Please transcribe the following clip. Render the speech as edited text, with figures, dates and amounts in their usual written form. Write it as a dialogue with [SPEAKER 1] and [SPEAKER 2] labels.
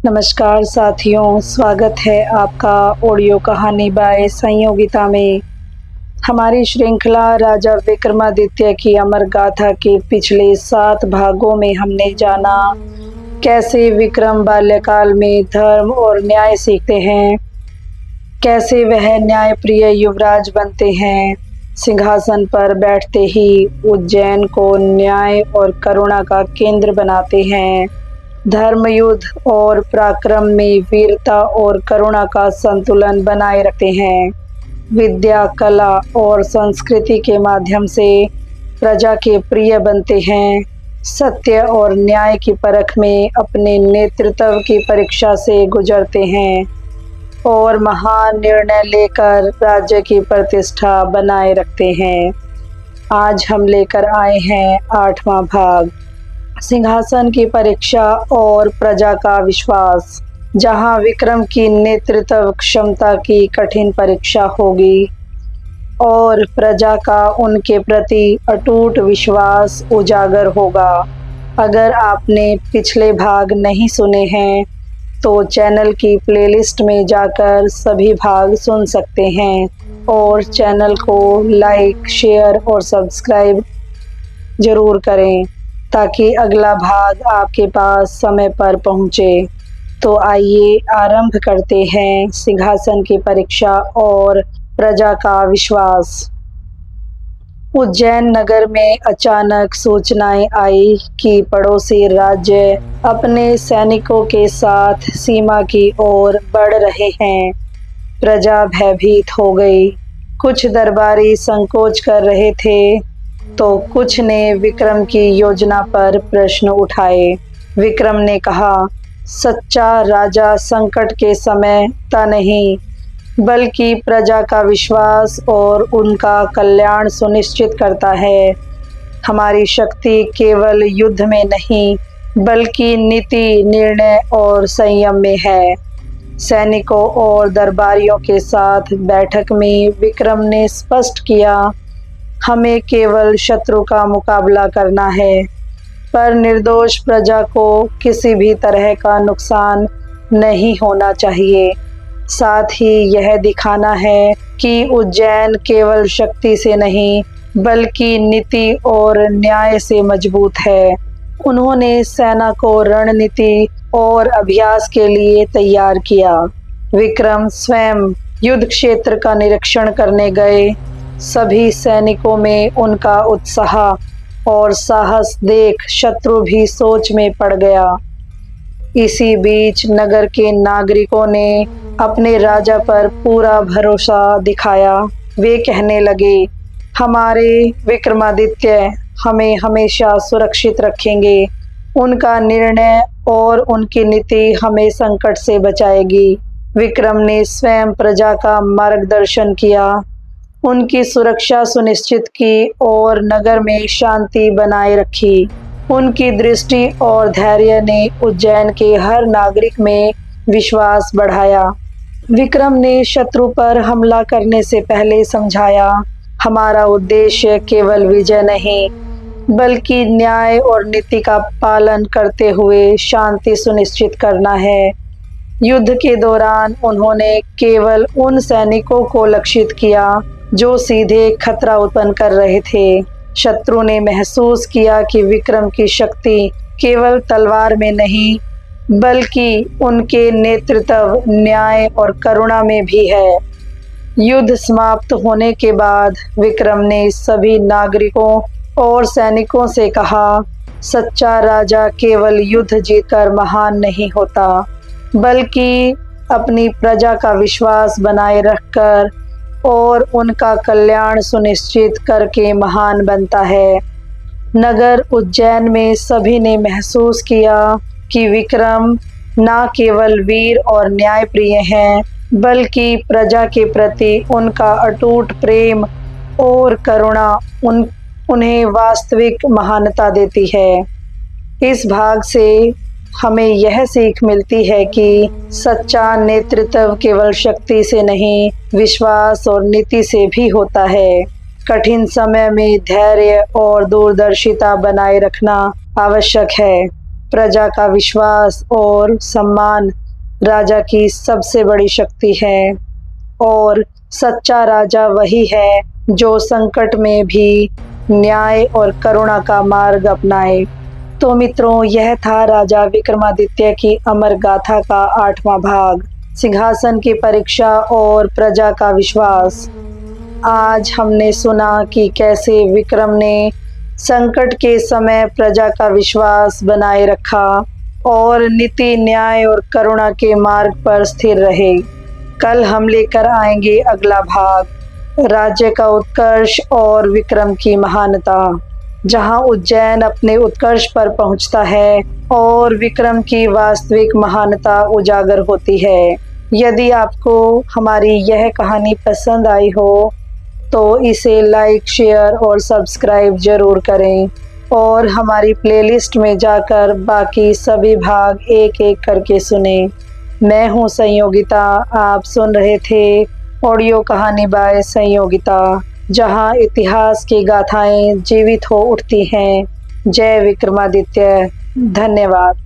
[SPEAKER 1] नमस्कार साथियों, स्वागत है आपका ऑडियो कहानी बाय संयोगिता में। हमारी श्रृंखला राजा विक्रमादित्य की अमर गाथा के पिछले 7 भागों में हमने जाना कैसे विक्रम बाल्यकाल में धर्म और न्याय सीखते हैं, कैसे वह न्यायप्रिय युवराज बनते हैं, सिंहासन पर बैठते ही उज्जैन को न्याय और करुणा का केंद्र बनाते हैं, धर्मयुद्ध और पराक्रम में वीरता और करुणा का संतुलन बनाए रखते हैं, विद्या, कला और संस्कृति के माध्यम से प्रजा के प्रिय बनते हैं, सत्य और न्याय की परख में अपने नेतृत्व की परीक्षा से गुजरते हैं और महान निर्णय लेकर राज्य की प्रतिष्ठा बनाए रखते हैं। आज हम लेकर आए हैं 8वां भाग, सिंहासन की परीक्षा और प्रजा का विश्वास, जहां विक्रम की नेतृत्व क्षमता की कठिन परीक्षा होगी और प्रजा का उनके प्रति अटूट विश्वास उजागर होगा। अगर आपने पिछले भाग नहीं सुने हैं तो चैनल की प्लेलिस्ट में जाकर सभी भाग सुन सकते हैं और चैनल को लाइक, शेयर और सब्सक्राइब जरूर करें ताकि अगला भाग आपके पास समय पर पहुंचे। तो आइए आरंभ करते हैं सिंहासन की परीक्षा और प्रजा का विश्वास। उज्जैन नगर में अचानक सूचनाएं आई कि पड़ोसी राज्य अपने सैनिकों के साथ सीमा की ओर बढ़ रहे हैं। प्रजा भयभीत हो गई। कुछ दरबारी संकोच कर रहे थे तो कुछ ने विक्रम की योजना पर प्रश्न उठाए। विक्रम ने कहा, सच्चा राजा संकट के समय ता नहीं बल्कि प्रजा का विश्वास और उनका कल्याण सुनिश्चित करता है। हमारी शक्ति केवल युद्ध में नहीं बल्कि नीति, निर्णय और संयम में है। सैनिकों और दरबारियों के साथ बैठक में विक्रम ने स्पष्ट किया, हमें केवल शत्रु का मुकाबला करना है, पर निर्दोष प्रजा को किसी भी तरह का नुकसान नहीं होना चाहिए। साथ ही यह दिखाना है कि उज्जैन केवल शक्ति से नहीं बल्कि नीति और न्याय से मजबूत है। उन्होंने सेना को रणनीति और अभ्यास के लिए तैयार किया। विक्रम स्वयं युद्ध क्षेत्र का निरीक्षण करने गए। सभी सैनिकों में उनका उत्साह और साहस देख शत्रु भी सोच में पड़ गया। इसी बीच नगर के नागरिकों ने अपने राजा पर पूरा भरोसा दिखाया। वे कहने लगे, हमारे विक्रमादित्य हमें हमेशा सुरक्षित रखेंगे। उनका निर्णय और उनकी नीति हमें संकट से बचाएगी। विक्रम ने स्वयं प्रजा का मार्गदर्शन किया, उनकी सुरक्षा सुनिश्चित की और नगर में शांति बनाए रखी। उनकी दृष्टि और धैर्य ने उज्जैन के हर नागरिक में विश्वास बढ़ाया। विक्रम ने शत्रु पर हमला करने से पहले समझाया, हमारा उद्देश्य केवल विजय नहीं बल्कि न्याय और नीति का पालन करते हुए शांति सुनिश्चित करना है। युद्ध के दौरान उन्होंने केवल उन सैनिकों को लक्षित किया जो सीधे खतरा उत्पन्न कर रहे थे। शत्रु ने महसूस किया कि विक्रम की शक्ति केवल तलवार में नहीं बल्कि उनके नेतृत्व, न्याय और करुणा में भी है। युद्ध समाप्त होने के बाद विक्रम ने सभी नागरिकों और सैनिकों से कहा, सच्चा राजा केवल युद्ध जीतकर महान नहीं होता बल्कि अपनी प्रजा का विश्वास बनाए रखकर और उनका कल्याण सुनिश्चित करके महान बनता है। नगर उज्जैन में सभी ने महसूस किया कि विक्रम न केवल वीर और न्यायप्रिय हैं बल्कि प्रजा के प्रति उनका अटूट प्रेम और करुणा उन्हें वास्तविक महानता देती है। इस भाग से हमें यह सीख मिलती है कि सच्चा नेतृत्व केवल शक्ति से नहीं विश्वास और नीति से भी होता है। कठिन समय में धैर्य और दूरदर्शिता बनाए रखना आवश्यक है। प्रजा का विश्वास और सम्मान राजा की सबसे बड़ी शक्ति है और सच्चा राजा वही है जो संकट में भी न्याय और करुणा का मार्ग अपनाए। तो मित्रों, यह था राजा विक्रमादित्य की अमर गाथा का 8वां भाग, सिंहासन की परीक्षा और प्रजा का विश्वास। आज हमने सुना कि कैसे विक्रम ने संकट के समय प्रजा का विश्वास बनाए रखा और नीति, न्याय और करुणा के मार्ग पर स्थिर रहे। कल हम लेकर आएंगे अगला भाग, राज्य का उत्कर्ष और विक्रम की महानता, जहां उज्जैन अपने उत्कर्ष पर पहुंचता है और विक्रम की वास्तविक महानता उजागर होती है। यदि आपको हमारी यह कहानी पसंद आई हो तो इसे लाइक, शेयर और सब्सक्राइब जरूर करें और हमारी प्लेलिस्ट में जाकर बाकी सभी भाग एक एक करके सुनें। मैं हूं संयोगिता, आप सुन रहे थे ऑडियो कहानी बाय संयोगिता, जहां इतिहास की गाथाएं जीवित हो उठती हैं। जय विक्रमादित्य। धन्यवाद।